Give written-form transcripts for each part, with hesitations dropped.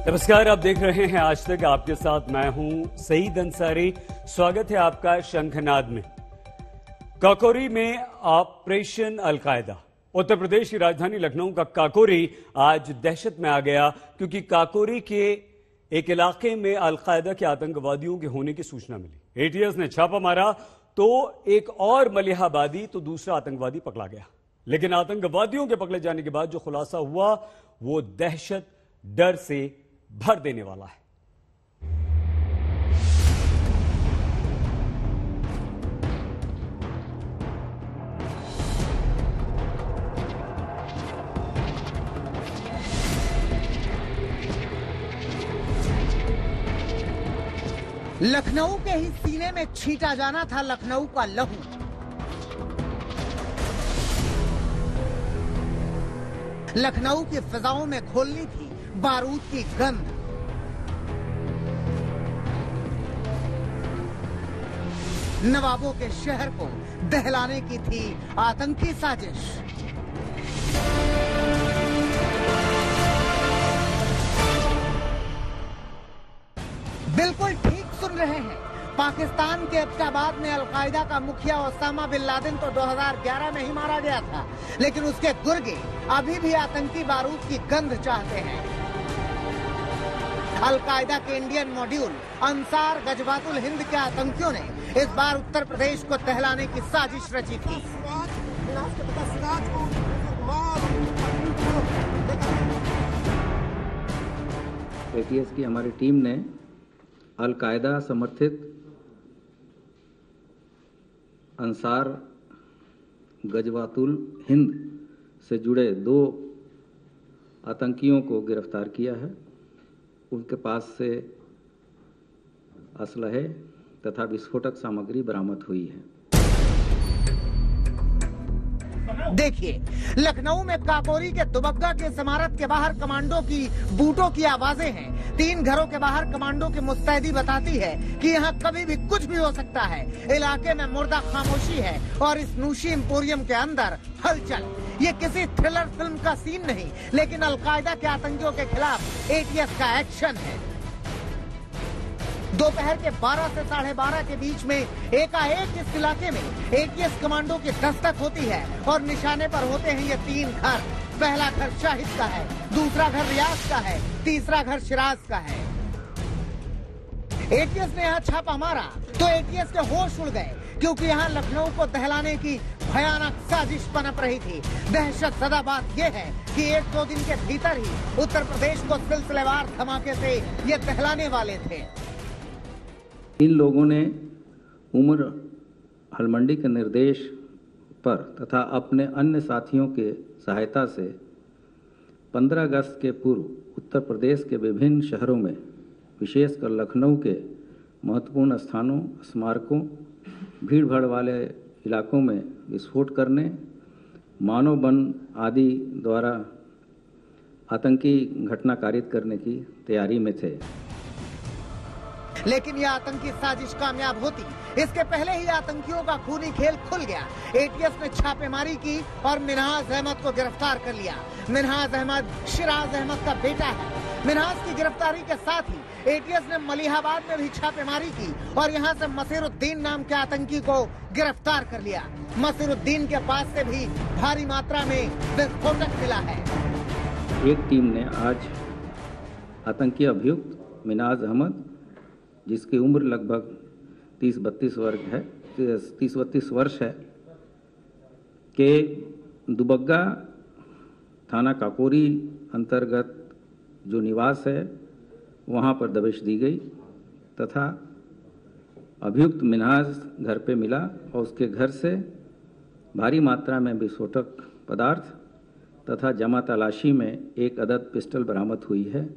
नमस्कार, आप देख रहे हैं आज तक। आपके साथ मैं हूं सईद अंसारी। स्वागत है आपका शंखनाद में। काकोरी में ऑपरेशन अलकायदा। उत्तर प्रदेश की राजधानी लखनऊ का काकोरी आज दहशत में आ गया क्योंकि काकोरी के एक इलाके में अलकायदा के आतंकवादियों के होने की सूचना मिली। एटीएस ने छापा मारा तो एक और मलिहाबादी तो दूसरा आतंकवादी पकड़ा गया। लेकिन आतंकवादियों के पकड़े जाने के बाद जो खुलासा हुआ वो दहशत, डर से भर देने वाला है। लखनऊ के ही सीने में छींटा जाना था लखनऊ का लहू। लखनऊ की फिजाओं में घोलनी थी बारूद की गंध। नवाबों के शहर को दहलाने की थी आतंकी साजिश। बिल्कुल ठीक सुन रहे हैं। पाकिस्तान के एबटाबाद में अलकायदा का मुखिया ओसामा बिन लादेन तो 2011 में ही मारा गया था, लेकिन उसके गुर्गे अभी भी आतंकी बारूद की गंध चाहते हैं। अलकायदा के इंडियन मॉड्यूल अंसार गजवातुल हिंद के आतंकियों ने इस बार उत्तर प्रदेश को दहलाने की साजिश रची थी। एटीएस की हमारी टीम ने अलकायदा समर्थित अंसार गजवातुल हिंद से जुड़े 2 आतंकियों को गिरफ्तार किया है। उनके पास से असलहे तथा विस्फोटक सामग्री बरामद हुई है। देखिए, लखनऊ में काकोरी के दुबग्गा के इमारत के बाहर कमांडो की बूटों की आवाजें हैं। 3 घरों के बाहर कमांडो की मुस्तैदी बताती है कि यहाँ कभी भी कुछ भी हो सकता है। इलाके में मुर्दा खामोशी है और इस नूशी एम्पोरियम के अंदर हलचल। ये किसी थ्रिलर फिल्म का सीन नहीं, लेकिन अलकायदा के आतंकियों के खिलाफ एटीएस का एक्शन है। दोपहर के 12 से 12:30 के बीच में एकाएक इस इलाके में एटीएस कमांडो की दस्तक होती है और निशाने पर होते हैं ये 3 घर। पहला घर शाहिद का है, दूसरा घर रियाज का है, तीसरा घर शिराज का है। एटीएस ने यहाँ छापा मारा तो एटीएस के होश उड़ गए क्योंकि यहाँ लखनऊ को दहलाने की भयानक साजिश पनप रही थी। दहशत ज़दा बात यह है कि 1-2 दिन के भीतर ही उत्तर प्रदेश को सिलसिलेवार धमाके से ये दहलाने वाले थे। इन लोगों ने उमर हलमंडी के निर्देश पर तथा अपने अन्य साथियों के सहायता से 15 अगस्त के पूर्व उत्तर प्रदेश के विभिन्न शहरों में, विशेषकर लखनऊ के महत्वपूर्ण स्थानों, स्मारकों, भीड़भाड़ वाले इलाकों में विस्फोट करने, मानव बम आदि द्वारा आतंकी घटना कारित करने की तैयारी में थे। लेकिन यह आतंकी साजिश कामयाब होती इसके पहले ही आतंकियों का खूनी खेल खुल गया। एटीएस ने छापेमारी की और मिन्हाज अहमद को गिरफ्तार कर लिया। मिन्हाज अहमद शिराज अहमद का बेटा है। मिन्हाज की गिरफ्तारी के साथ ही एटीएस ने मलिहाबाद में भी छापेमारी की और यहां से मसीरुद्दीन नाम के आतंकी को गिरफ्तार कर लिया। मसीरुद्दीन के पास से भी भारी मात्रा में विस्फोटक मिला है। एक टीम ने आज आतंकी अभियुक्त मिन्हाज अहमद, जिसकी उम्र लगभग 30-32 वर्ष है, के दुबग्गा थाना काकोरी अंतर्गत जो निवास है वहां पर दबिश दी गई तथा अभियुक्त मिन्हाज घर पे मिला और उसके घर से भारी मात्रा में विस्फोटक पदार्थ तथा जमा तलाशी में एक अदद पिस्टल बरामद हुई है।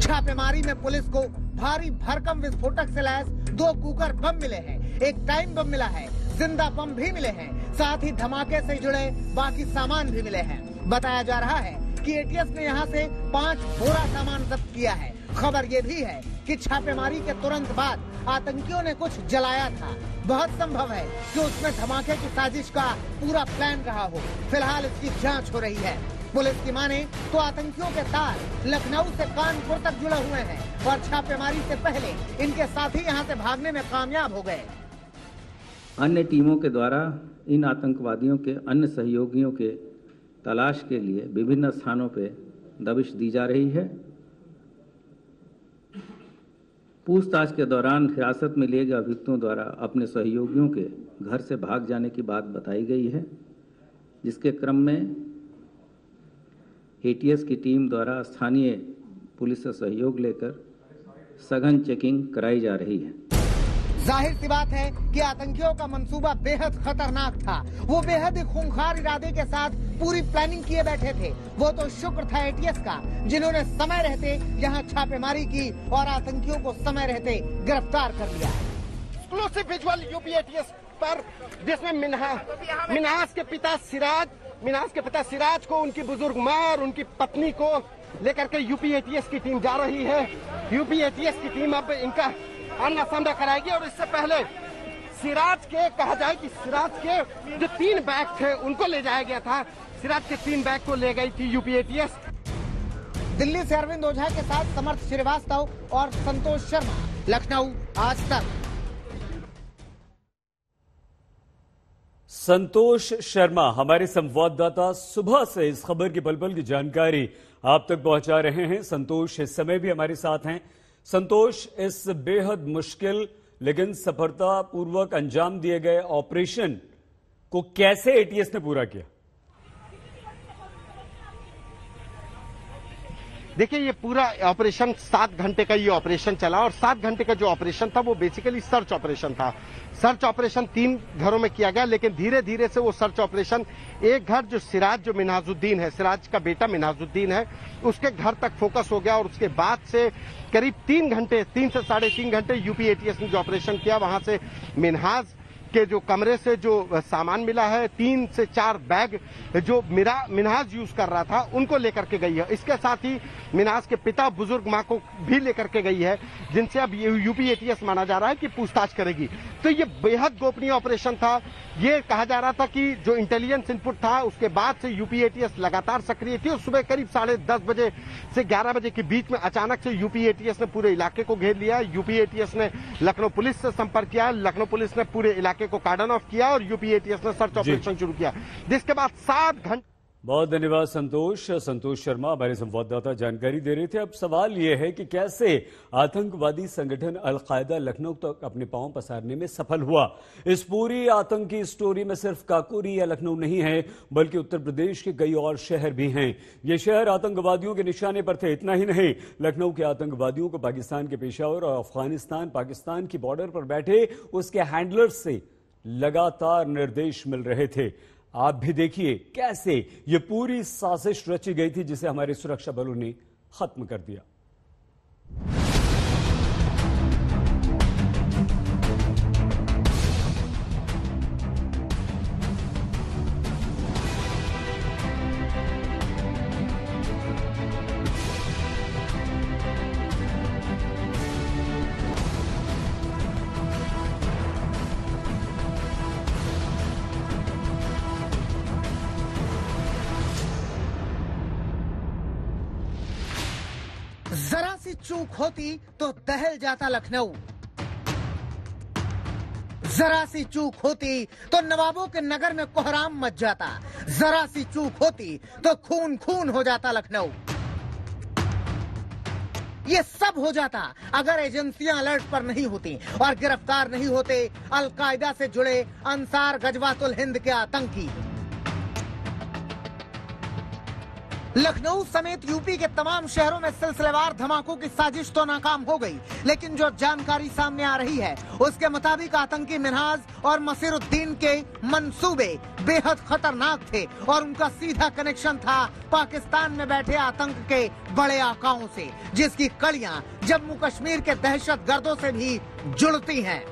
छापेमारी में पुलिस को भारी भरकम विस्फोटक से लैस 2 कुकर बम मिले हैं, एक टाइम बम मिला है, जिंदा बम भी मिले हैं, साथ ही धमाके से जुड़े बाकी सामान भी मिले हैं। बताया जा रहा है कि एटीएस ने यहां से 5 बोरा सामान जब्त किया है। खबर ये भी है कि छापेमारी के तुरंत बाद आतंकियों ने कुछ जलाया था। बहुत संभव है कि उसमें धमाके की साजिश का पूरा प्लान रहा हो। फिलहाल इसकी जांच हो रही है। पुलिस की माने तो आतंकियों के तार लखनऊ से कानपुर तक जुड़े हुए हैं और छापेमारी से पहले इनके साथी यहां से भागने में कामयाब हो गए। अन्य टीमों के द्वारा इन आतंकवादियों के अन्य सहयोगियों के तलाश के लिए विभिन्न स्थानों पर दबिश दी जा रही है। पूछताछ के दौरान हिरासत में लिए गए अभियुक्तों द्वारा अपने सहयोगियों के घर से भाग जाने की बात बताई गई है, जिसके क्रम में एटीएस की टीम द्वारा स्थानीय पुलिस से सहयोग लेकर सघन चेकिंग कराई जा रही है। जाहिर सी बात है कि आतंकियों का मंसूबा बेहद खतरनाक था। वो बेहद ही खूंखार इरादे के साथ पूरी प्लानिंग किए बैठे थे। वो तो शुक्र था एटीएस का, जिन्होंने समय रहते यहाँ छापेमारी की और आतंकियों को समय रहते गिरफ्तार कर लिया। एक्सक्लूसिव विजुअल यूपी एटीएस पर, जिसमें मिन्हाज के पिता सिराज को उनकी बुजुर्ग मां और उनकी पत्नी को लेकर के यूपी एटीएस की टीम जा रही है। यूपी एटीएस की टीम अब इनका आमना सामना कराएगी और इससे पहले सिराज के, कहा जाए कि सिराज के जो 3 बैग थे उनको ले जाया गया था। सिराज के 3 बैग को ले गई थी यूपी एटीएस। दिल्ली से अरविंद ओझा के साथ समर्थ श्रीवास्तव और संतोष शर्मा, लखनऊ, आज तक। संतोष शर्मा हमारे संवाददाता सुबह से इस खबर की पल-पल की जानकारी आप तक पहुंचा रहे हैं। संतोष इस समय भी हमारे साथ हैं। संतोष, इस बेहद मुश्किल लेकिन सफलतापूर्वक अंजाम दिए गए ऑपरेशन को कैसे एटीएस ने पूरा किया? देखिए, ये पूरा ऑपरेशन 7 घंटे का ये ऑपरेशन चला और 7 घंटे का जो ऑपरेशन था वो बेसिकली सर्च ऑपरेशन था। सर्च ऑपरेशन 3 घरों में किया गया, लेकिन धीरे धीरे से वो सर्च ऑपरेशन एक घर जो सिराज, जो मिन्हाजुद्दीन है, सिराज का बेटा मिन्हाजुद्दीन है, उसके घर तक फोकस हो गया और उसके बाद से करीब 3 घंटे, 3 से 3.5 घंटे यूपी एटीएस ने जो ऑपरेशन किया, वहां से मिन्हाज के जो कमरे से जो सामान मिला है, 3 से 4 बैग जो मिन्हाज यूज कर रहा था उनको लेकर के गई है। इसके साथ ही मिन्हाज के पिता, बुजुर्ग मां को भी लेकर के गई है, जिनसे अब यूपी एटीएस माना जा रहा है कि पूछताछ करेगी। तो ये बेहद गोपनीय ऑपरेशन था। ये कहा जा रहा था कि जो इंटेलिजेंस इनपुट था उसके बाद से यूपी एटीएस लगातार सक्रिय थी और सुबह करीब 10:30 बजे से 11 बजे के बीच में अचानक से यूपी एटीएस ने पूरे इलाके को घेर लिया। यूपी एटीएस ने लखनऊ पुलिस से संपर्क किया, लखनऊ पुलिस ने पूरे इलाके को कार्डन ऑफ किया और यूपी एटीएस ने सर्च ऑपरेशन शुरू किया, जिसके बाद 7 घंटे। बहुत धन्यवाद संतोष शर्मा हमारे संवाददाता जानकारी दे रहे थे। अब सवाल यह है कि कैसे आतंकवादी संगठन अलकायदा लखनऊ तक अपने पांव पसारने में सफल हुआ। इस पूरी आतंकी स्टोरी में सिर्फ काकोरी या लखनऊ नहीं है, बल्कि उत्तर प्रदेश के कई और शहर भी हैं। ये शहर आतंकवादियों के निशाने पर थे। इतना ही नहीं, लखनऊ के आतंकवादियों को पाकिस्तान के पेशावर और अफगानिस्तान पाकिस्तान की बॉर्डर पर बैठे उसके हैंडलर्स से लगातार निर्देश मिल रहे थे। आप भी देखिए कैसे ये पूरी साजिश रची गई थी, जिसे हमारे सुरक्षा बलों ने खत्म कर दिया। जरा सी चूक होती तो दहल जाता लखनऊ। जरा सी चूक होती तो नवाबों के नगर में कोहराम मच जाता। जरा सी चूक होती तो खून खून हो जाता लखनऊ। ये सब हो जाता अगर एजेंसियां अलर्ट पर नहीं होती और गिरफ्तार नहीं होते अलकायदा से जुड़े अंसार गजवातुल हिंद के आतंकी। लखनऊ समेत यूपी के तमाम शहरों में सिलसिलेवार धमाकों की साजिश तो नाकाम हो गई, लेकिन जो जानकारी सामने आ रही है उसके मुताबिक आतंकी मिन्हाज और मसीरुद्दीन के मंसूबे बेहद खतरनाक थे और उनका सीधा कनेक्शन था पाकिस्तान में बैठे आतंक के बड़े आकाओं से, जिसकी कड़ियां जम्मू कश्मीर के दहशतगर्दों से भी जुड़ती हैं।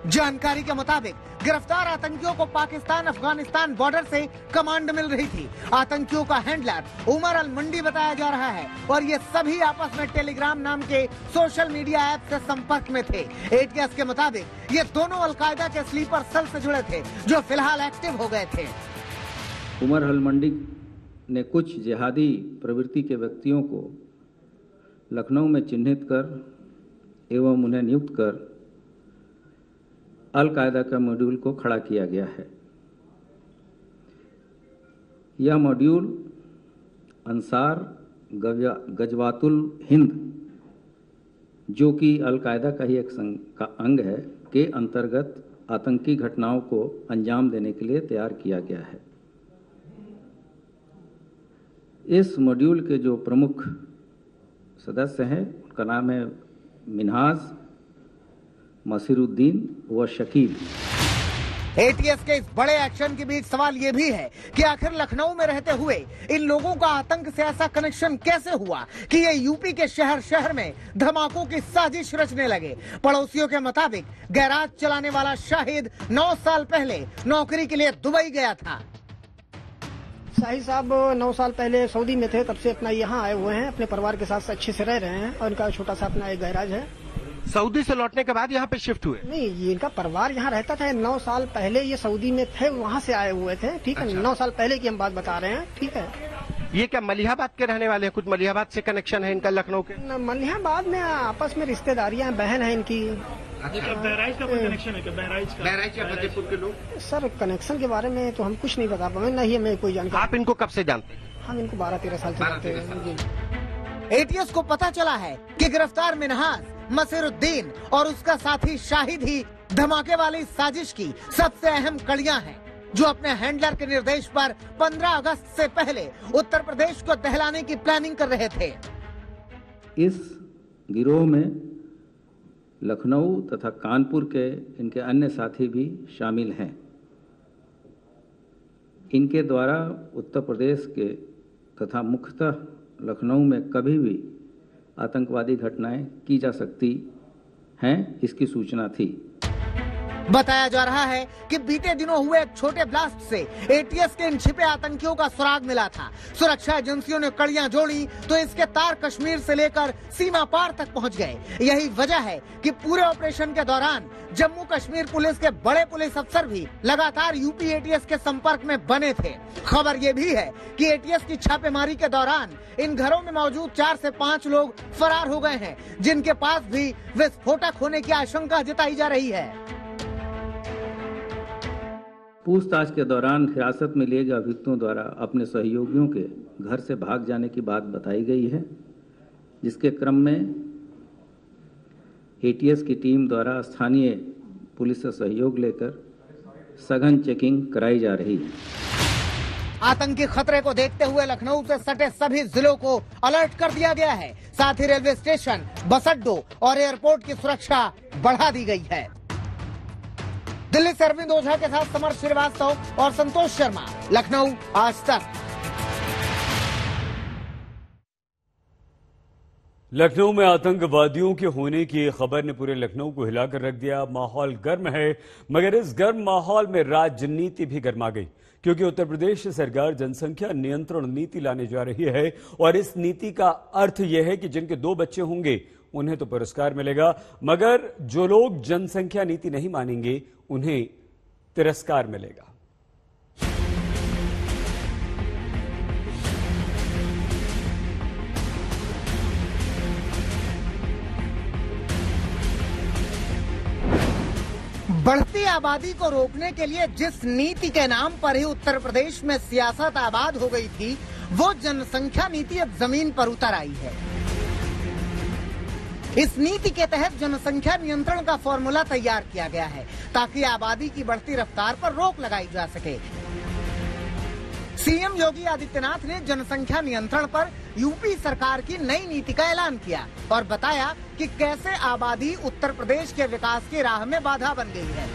जानकारी के मुताबिक गिरफ्तार आतंकियों को पाकिस्तान अफगानिस्तान बॉर्डर से कमांड मिल रही थी। आतंकियों का हैंडलर उमर अल मंडी बताया जा रहा है और ये सभी आपस में टेलीग्राम नाम के सोशल मीडिया ऐप से संपर्क में थे। एटीएस के मुताबिक ये दोनों अलकायदा के स्लीपर सेल से जुड़े थे, जो फिलहाल एक्टिव हो गए थे। उमर अल मंडी ने कुछ जिहादी प्रवृत्ति के व्यक्तियों को लखनऊ में चिन्हित कर एवं उन्हें नियुक्त कर अल कायदा का मॉड्यूल को खड़ा किया गया है। यह मॉड्यूल अंसार गजवातुल हिंद, जो कि अल कायदा का ही एक अंग है, के अंतर्गत आतंकी घटनाओं को अंजाम देने के लिए तैयार किया गया है। इस मॉड्यूल के जो प्रमुख सदस्य हैं उनका नाम है मिन्हाज, मसीरुद्दीन व शकील। एटीएस के इस बड़े एक्शन के बीच सवाल ये भी है कि आखिर लखनऊ में रहते हुए इन लोगों का आतंक से ऐसा कनेक्शन कैसे हुआ कि ये यूपी के शहर शहर में धमाकों की साजिश रचने लगे। पड़ोसियों के मुताबिक गैराज चलाने वाला शाहिद 9 साल पहले नौकरी के लिए दुबई गया था। शाहिद साहब 9 साल पहले सऊदी में थे, तब से अपना यहाँ आए हुए हैं, अपने परिवार के साथ अच्छे से रह रहे हैं और इनका छोटा सा अपना एक गैराज है। सऊदी से लौटने के बाद यहाँ पे शिफ्ट हुए? नहीं, ये इनका परिवार यहाँ रहता था। 9 साल पहले ये सऊदी में थे, वहाँ से आए हुए थे। ठीक है, 9 साल पहले की हम बात बता रहे हैं। ठीक है। ये क्या मलिहाबाद के रहने वाले हैं? कुछ मलिहाबाद से कनेक्शन है इनका लखनऊ के? मलिहाबाद में आपस में रिश्तेदारियाँ, बहन है इनकी। बहराइच का कोई कनेक्शन है क्या? बहराइच का फतेहपुर के लोग? सर कनेक्शन के बारे में तो हम कुछ नहीं बता पाएंगे, नहीं हमें कोई जानकारी। आप इनको कब से जानते हैं? हम इनको 12-13 साल से जानते हैं। एटीएस को पता चला है कि गिरफ्तार मिन्हाज, मसीरुद्दीन और उसका साथी शाहिद ही धमाके वाली साजिश की सबसे अहम कड़ियां हैं, जो अपने हैंडलर के निर्देश पर 15 अगस्त से पहले उत्तर प्रदेश को दहलाने की प्लानिंग कर रहे थे। इस गिरोह में लखनऊ तथा कानपुर के इनके अन्य साथी भी शामिल हैं। इनके द्वारा उत्तर प्रदेश के तथा मुख्यतः लखनऊ में कभी भी आतंकवादी घटनाएं की जा सकती हैं, इसकी सूचना थी। बताया जा रहा है कि बीते दिनों हुए एक छोटे ब्लास्ट से एटीएस के इन छिपे आतंकियों का सुराग मिला था। सुरक्षा एजेंसियों ने कड़ियां जोड़ी तो इसके तार कश्मीर से लेकर सीमा पार तक पहुंच गए। यही वजह है कि पूरे ऑपरेशन के दौरान जम्मू कश्मीर पुलिस के बड़े पुलिस अफसर भी लगातार यूपी एटीएस के संपर्क में बने थे। खबर ये भी है कि एटीएस की छापेमारी के दौरान इन घरों में मौजूद 4 से 5 लोग फरार हो गए हैं, जिनके पास भी विस्फोटक होने की आशंका जताई जा रही है। पूछताछ के दौरान हिरासत में लिए गए अभियुक्तों द्वारा अपने सहयोगियों के घर से भाग जाने की बात बताई गई है, जिसके क्रम में एटीएस की टीम द्वारा स्थानीय पुलिस से सहयोग लेकर सघन चेकिंग कराई जा रही है। आतंकी खतरे को देखते हुए लखनऊ से सटे सभी जिलों को अलर्ट कर दिया गया है। साथ ही रेलवे स्टेशन, बस अड्डों और एयरपोर्ट की सुरक्षा बढ़ा दी गई है। दिल्ली से अरविंद ओझा के साथ समर श्रीवास्तव और संतोष शर्मा, लखनऊ, आज तक। लखनऊ में आतंकवादियों के होने की खबर ने पूरे लखनऊ को हिलाकर रख दिया। माहौल गर्म है, मगर इस गर्म माहौल में राजनीति भी गर्मा गई, क्योंकि उत्तर प्रदेश सरकार जनसंख्या नियंत्रण नीति लाने जा रही है। और इस नीति का अर्थ यह है कि जिनके 2 बच्चे होंगे उन्हें तो पुरस्कार मिलेगा, मगर जो लोग जनसंख्या नीति नहीं मानेंगे उन्हें तिरस्कार मिलेगा। बढ़ती आबादी को रोकने के लिए जिस नीति के नाम पर ही उत्तर प्रदेश में सियासत आबाद हो गई थी, वो जनसंख्या नीति अब जमीन पर उतर आई है। इस नीति के तहत जनसंख्या नियंत्रण का फॉर्मूला तैयार किया गया है, ताकि आबादी की बढ़ती रफ्तार पर रोक लगाई जा सके। सीएम योगी आदित्यनाथ ने जनसंख्या नियंत्रण पर यूपी सरकार की नई नीति का ऐलान किया और बताया कि कैसे आबादी उत्तर प्रदेश के विकास की राह में बाधा बन गई है।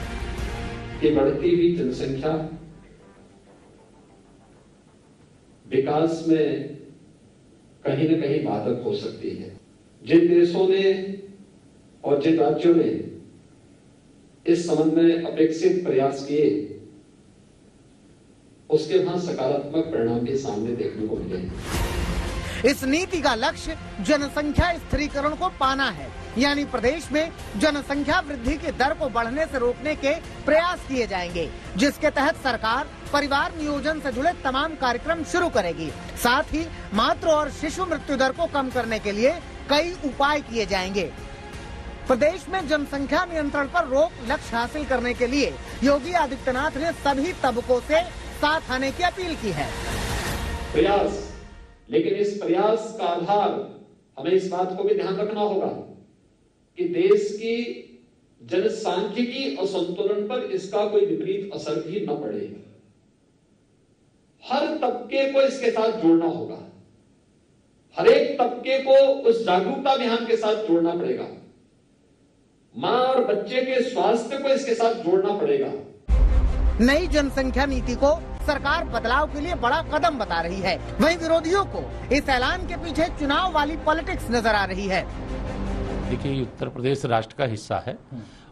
कि बढ़ती हुई जनसंख्या विकास में कहीं न कहीं बाधक हो सकती है। जिन देशों ने और जिन राज्यों ने इस संबंध में अपेक्षित प्रयास किए, उसके वहां सकारात्मक परिणाम भी सामने देखने को मिले हैं। इस नीति का लक्ष्य जनसंख्या स्थिरीकरण को पाना है, यानी प्रदेश में जनसंख्या वृद्धि की दर को बढ़ने से रोकने के प्रयास किए जाएंगे, जिसके तहत सरकार परिवार नियोजन से जुड़े तमाम कार्यक्रम शुरू करेगी। साथ ही मातृ और शिशु मृत्यु दर को कम करने के लिए कई उपाय किए जाएंगे। प्रदेश में जनसंख्या नियंत्रण पर रोक लक्ष्य हासिल करने के लिए योगी आदित्यनाथ ने सभी तबकों से साथ आने की अपील की है। प्रयास, लेकिन इस प्रयास का आधार हमें इस बात को भी ध्यान रखना होगा कि देश की जनसांख्यिकी और संतुलन पर इसका कोई विपरीत असर भी न पड़े। हर तबके को इसके साथ जोड़ना होगा, हर एक तबके को उस जागरूकता अभियान के साथ जोड़ना पड़ेगा, मां और बच्चे के स्वास्थ्य को इसके साथ जोड़ना पड़ेगा। नई जनसंख्या नीति को सरकार बदलाव के लिए बड़ा कदम बता रही है। वहीं विरोधियों को इस ऐलान के पीछे चुनाव वाली पॉलिटिक्स नजर आ रही है। देखिए, उत्तर प्रदेश राष्ट्र का हिस्सा है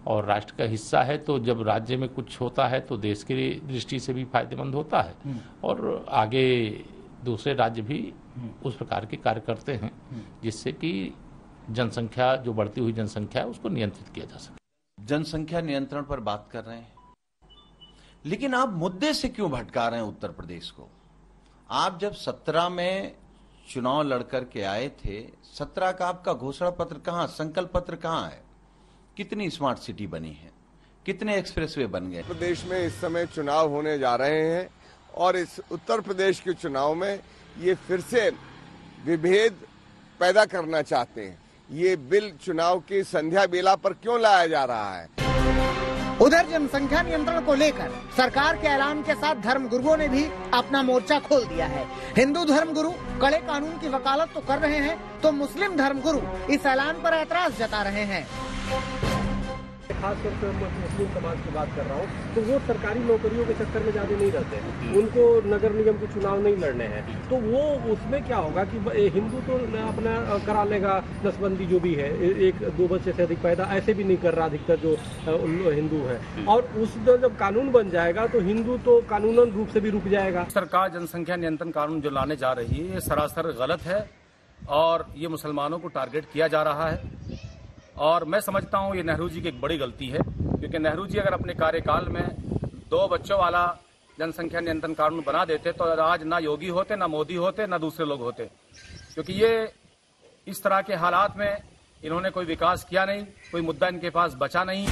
और राष्ट्र का हिस्सा है तो जब राज्य में कुछ होता है तो देश की दृष्टि से भी फायदेमंद होता है और आगे दूसरे राज्य भी उस प्रकार के कार्य करते हैं जिससे कि जनसंख्या, जो बढ़ती हुई जनसंख्या है, उसको नियंत्रित किया जा सके। जनसंख्या नियंत्रण पर बात कर रहे हैं, लेकिन आप मुद्दे से क्यों भटका रहे हैं उत्तर प्रदेश को? आप जब 17 में चुनाव लड़कर के आए थे, 17 का आपका घोषणा पत्र कहां, संकल्प पत्र कहां है? कितनी स्मार्ट सिटी बनी है, कितने एक्सप्रेसवे बन गए? प्रदेश में इस समय चुनाव होने जा रहे हैं और इस उत्तर प्रदेश के चुनाव में ये फिर से विभेद पैदा करना चाहते हैं। ये बिल चुनाव की संध्या बेला पर क्यों लाया जा रहा है? उधर जनसंख्या नियंत्रण को लेकर सरकार के ऐलान के साथ धर्मगुरुओं ने भी अपना मोर्चा खोल दिया है। हिंदू धर्मगुरु कड़े कानून की वकालत तो कर रहे हैं, तो मुस्लिम धर्मगुरु इस ऐलान पर ऐतराज जता रहे हैं। खासतौर से मुस्लिम समाज की बात कर रहा हूँ, तो वो सरकारी नौकरियों के चक्कर में ज्यादा नहीं रहते, उनको नगर निगम के चुनाव नहीं लड़ने हैं, तो वो उसमें क्या होगा कि हिंदू तो अपना करा लेगा नसबंदी जो भी है, 1-2 बच्चे से अधिक पैदा ऐसे भी नहीं कर रहा अधिकतर जो हिंदू है, और उस जब कानून बन जाएगा तो हिंदू तो कानूनन रूप से भी रुक जाएगा। सरकार जनसंख्या नियंत्रण कानून जो लाने जा रही है ये सरासर गलत है और ये मुसलमानों को टारगेट किया जा रहा है और मैं समझता हूं ये नेहरू जी की एक बड़ी गलती है, क्योंकि नेहरू जी अगर अपने कार्यकाल में 2 बच्चों वाला जनसंख्या नियंत्रण कानून बना देते तो आज ना योगी होते, ना मोदी होते, ना दूसरे लोग होते, क्योंकि ये इस तरह के हालात में इन्होंने कोई विकास किया नहीं, कोई मुद्दा इनके पास बचा नहीं।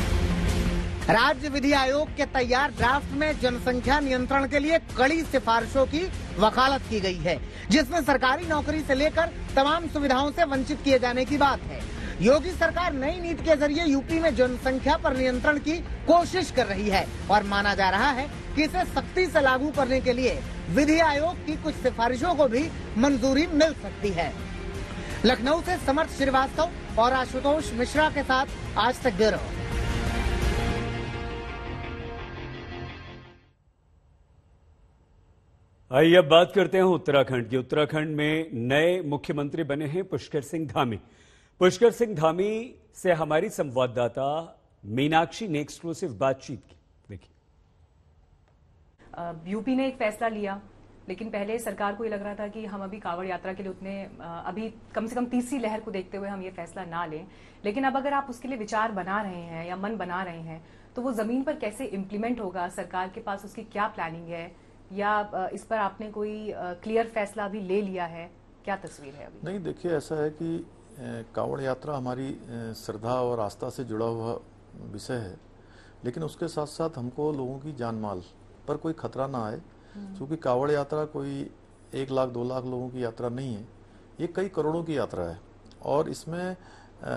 राज्य विधि आयोग के तैयार ड्राफ्ट में जनसंख्या नियंत्रण के लिए कड़ी सिफारिशों की वकालत की गई है, जिसमें सरकारी नौकरी से लेकर तमाम सुविधाओं से वंचित किए जाने की बात है। योगी सरकार नई नीति के जरिए यूपी में जनसंख्या पर नियंत्रण की कोशिश कर रही है और माना जा रहा है कि इसे सख्ती से लागू करने के लिए विधि आयोग की कुछ सिफारिशों को भी मंजूरी मिल सकती है। लखनऊ से समर्थ श्रीवास्तव और आशुतोष मिश्रा के साथ आज तक ब्यूरो। आइए अब बात करते हैं उत्तराखंड की। उत्तराखंड में नए मुख्यमंत्री बने हैं पुष्कर सिंह धामी। पुष्कर सिंह धामी से हमारी संवाददाता मीनाक्षी ने एक्सक्लूसिव बातचीत की। देखिए, यूपी ने एक फैसला लिया, लेकिन पहले सरकार को ये लग रहा था कि हम अभी कांवड़ यात्रा के लिए उतने अभी कम से कम तीसरी लहर को देखते हुए हम ये फैसला ना लें, लेकिन अब अगर आप उसके लिए विचार बना रहे हैं या मन बना रहे हैं तो वो जमीन पर कैसे इम्प्लीमेंट होगा, सरकार के पास उसकी क्या प्लानिंग है, या इस पर आपने कोई क्लियर फैसला भी ले लिया है? क्या तस्वीर है अभी? नहीं, देखिए, ऐसा है कि कांवड़ यात्रा हमारी श्रद्धा और आस्था से जुड़ा हुआ विषय है, लेकिन उसके साथ साथ हमको लोगों की जान माल पर कोई खतरा ना आए, क्योंकि कांवड़ यात्रा कोई 1 लाख 2 लाख लोगों की यात्रा नहीं है, ये कई करोड़ों की यात्रा है। और इसमें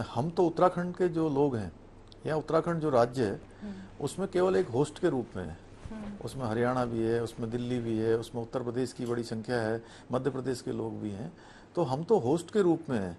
हम तो उत्तराखंड के जो लोग हैं या उत्तराखंड जो राज्य है उसमें केवल एक होस्ट के रूप में है। उसमें हरियाणा भी है, उसमें दिल्ली भी है, उसमें उत्तर प्रदेश की बड़ी संख्या है, मध्य प्रदेश के लोग भी हैं, तो हम तो होस्ट के रूप में हैं।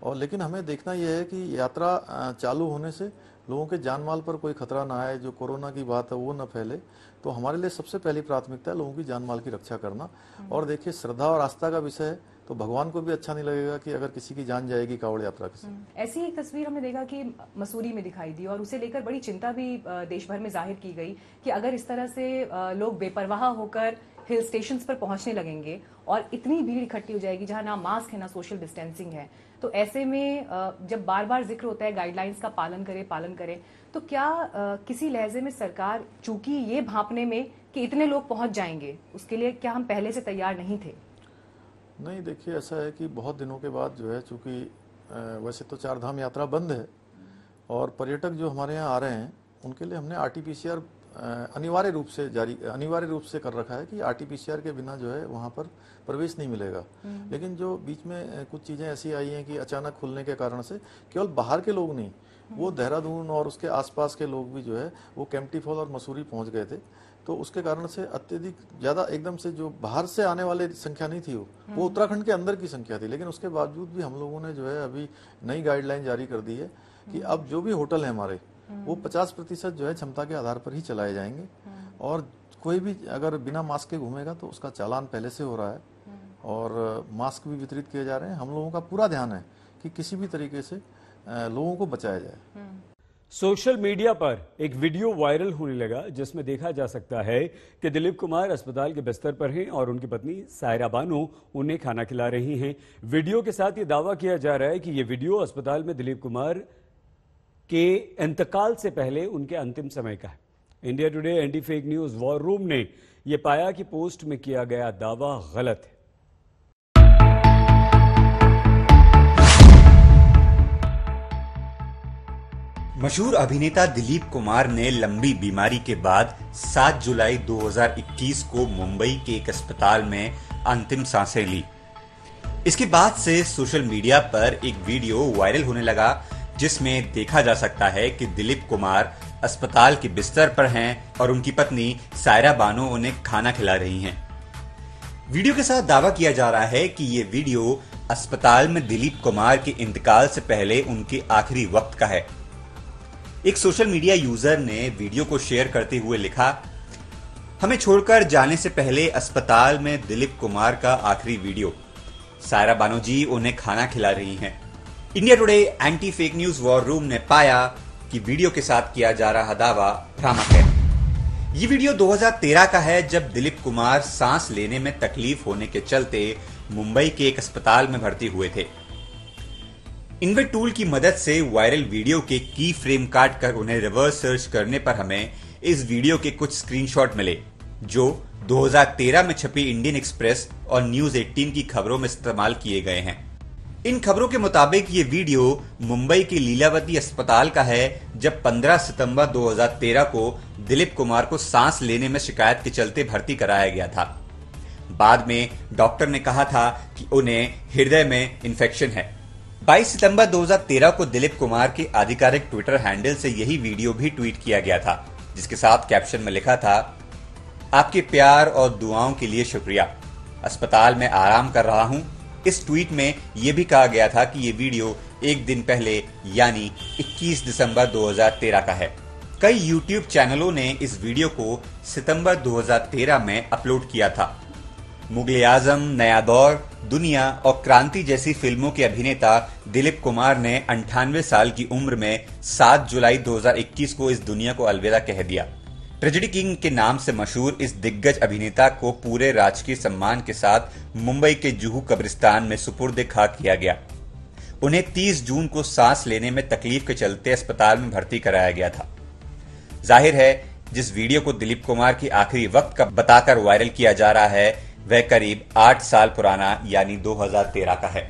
और लेकिन हमें देखना यह है कि यात्रा चालू होने से लोगों के जान माल पर कोई खतरा ना आए, जो कोरोना की बात है वो न फैले, तो हमारे लिए सबसे पहली प्राथमिकता है लोगों की जान माल की रक्षा करना। और देखिए, श्रद्धा और आस्था का विषय है, तो भगवान को भी अच्छा नहीं लगेगा कि अगर किसी की जान जाएगी कांवड़ यात्रा के साथ। ऐसी एक तस्वीर हमने देखा कि मसूरी में दिखाई दी और उसे लेकर बड़ी चिंता भी देश भर में जाहिर की गई कि अगर इस तरह से लोग बेपरवाह होकर हिल स्टेशन पर पहुंचने लगेंगे और इतनी भीड़ इकट्ठी हो जाएगी जहां ना मास्क है ना सोशल डिस्टेंसिंग है, तो ऐसे में जब बार बार जिक्र होता है गाइडलाइंस का पालन करें, तो क्या किसी लहजे में सरकार, चूंकि ये भांपने में कि इतने लोग पहुंच जाएंगे, उसके लिए क्या हम पहले से तैयार नहीं थे? नहीं, देखिए ऐसा है कि बहुत दिनों के बाद जो है, चूंकि वैसे तो 4 धाम यात्रा बंद है और पर्यटक जो हमारे यहाँ आ रहे हैं उनके लिए हमने RT-PCR अनिवार्य रूप से कर रखा है कि RT-PCR के बिना जो है वहाँ पर प्रवेश नहीं मिलेगा। लेकिन जो बीच में कुछ चीज़ें ऐसी आई हैं कि अचानक खुलने के कारण से केवल बाहर के लोग नहीं, वो देहरादून और उसके आसपास के लोग भी जो है वो केम्प्टी फॉल और मसूरी पहुँच गए थे। तो उसके कारण से अत्यधिक ज़्यादा एकदम से जो बाहर से आने वाले संख्या नहीं थी, वो उत्तराखंड के अंदर की संख्या थी। लेकिन उसके बावजूद भी हम लोगों ने जो है अभी नई गाइडलाइन जारी कर दी है कि अब जो भी होटल है हमारे वो 50% जो है क्षमता के आधार पर ही चलाए जाएंगे और कोई भी अगर बिना मास्क के घूमेगा तो उसका चालान पहले से हो रहा है और मास्क भी वितरित किए जा रहे हैं। हम लोगों का पूरा ध्यान है कि किसी भी तरीके से लोगों को बचाया जाए। सोशल मीडिया पर एक वीडियो वायरल होने लगा जिसमें देखा जा सकता है कि दिलीप कुमार अस्पताल के बिस्तर पर हैं और उनकी पत्नी सायरा बानो उन्हें खाना खिला रही हैं। वीडियो के साथ ये दावा किया जा रहा है कि ये वीडियो अस्पताल में दिलीप कुमार के इंतकाल से पहले उनके अंतिम समय का है। India today anti fake news war room ने यह पाया कि पोस्ट में किया गया दावा गलत है। मशहूर अभिनेता दिलीप कुमार ने लंबी बीमारी के बाद 7 जुलाई 2021 को मुंबई के एक अस्पताल में अंतिम सांसें ली। इसके बाद से सोशल मीडिया पर एक वीडियो वायरल होने लगा जिसमें देखा जा सकता है कि दिलीप कुमार अस्पताल के बिस्तर पर हैं और उनकी पत्नी सायरा बानो उन्हें खाना खिला रही हैं। वीडियो के साथ दावा किया जा रहा है कि ये वीडियो अस्पताल में दिलीप कुमार के इंतकाल से पहले उनके आखिरी वक्त का है। एक सोशल मीडिया यूजर ने वीडियो को शेयर करते हुए लिखा, हमें छोड़कर जाने से पहले अस्पताल में दिलीप कुमार का आखिरी वीडियो, सायरा बानो जी उन्हें खाना खिला रही हैं। India today anti fake news war room ने पाया कि वीडियो के साथ किया जा रहा दावा भ्रामक है। ये वीडियो 2013 का है जब दिलीप कुमार सांस लेने में तकलीफ होने के चलते मुंबई के एक अस्पताल में भर्ती हुए थे। इनवे टूल की मदद से वायरल वीडियो के की फ्रेम काट कर उन्हें रिवर्स सर्च करने पर हमें इस वीडियो के कुछ स्क्रीनशॉट मिले जो 2013 में छपी इंडियन एक्सप्रेस और न्यूज 18 की खबरों में इस्तेमाल किए गए हैं। इन खबरों के मुताबिक ये वीडियो मुंबई के लीलावती अस्पताल का है जब 15 सितंबर 2013 को दिलीप कुमार को सांस लेने में शिकायत के चलते भर्ती कराया गया था। बाद में डॉक्टर ने कहा था कि उन्हें हृदय में इन्फेक्शन है। 22 सितंबर 2013 को दिलीप कुमार के आधिकारिक ट्विटर हैंडल से यही वीडियो भी ट्वीट किया गया था जिसके साथ कैप्शन में लिखा था, आपके प्यार और दुआओं के लिए शुक्रिया, अस्पताल में आराम कर रहा हूं। इस ट्वीट में यह भी कहा गया था कि यह वीडियो एक दिन पहले यानी 21 दिसंबर 2013 का है। कई YouTube चैनलों ने इस वीडियो को सितंबर 2013 में अपलोड किया था। मुगल-ए-आजम, नया दौर, दुनिया और क्रांति जैसी फिल्मों के अभिनेता दिलीप कुमार ने 98 साल की उम्र में 7 जुलाई 2021 को इस दुनिया को अलविदा कह दिया। ट्रेजेडी किंग के नाम से मशहूर इस दिग्गज अभिनेता को पूरे राजकीय सम्मान के साथ मुंबई के जुहू कब्रिस्तान में सुपुर्द खाक किया गया। उन्हें 30 जून को सांस लेने में तकलीफ के चलते अस्पताल में भर्ती कराया गया था। जाहिर है जिस वीडियो को दिलीप कुमार की आखिरी वक्त का बताकर वायरल किया जा रहा है वह करीब 8 साल पुराना यानी 2013 का है।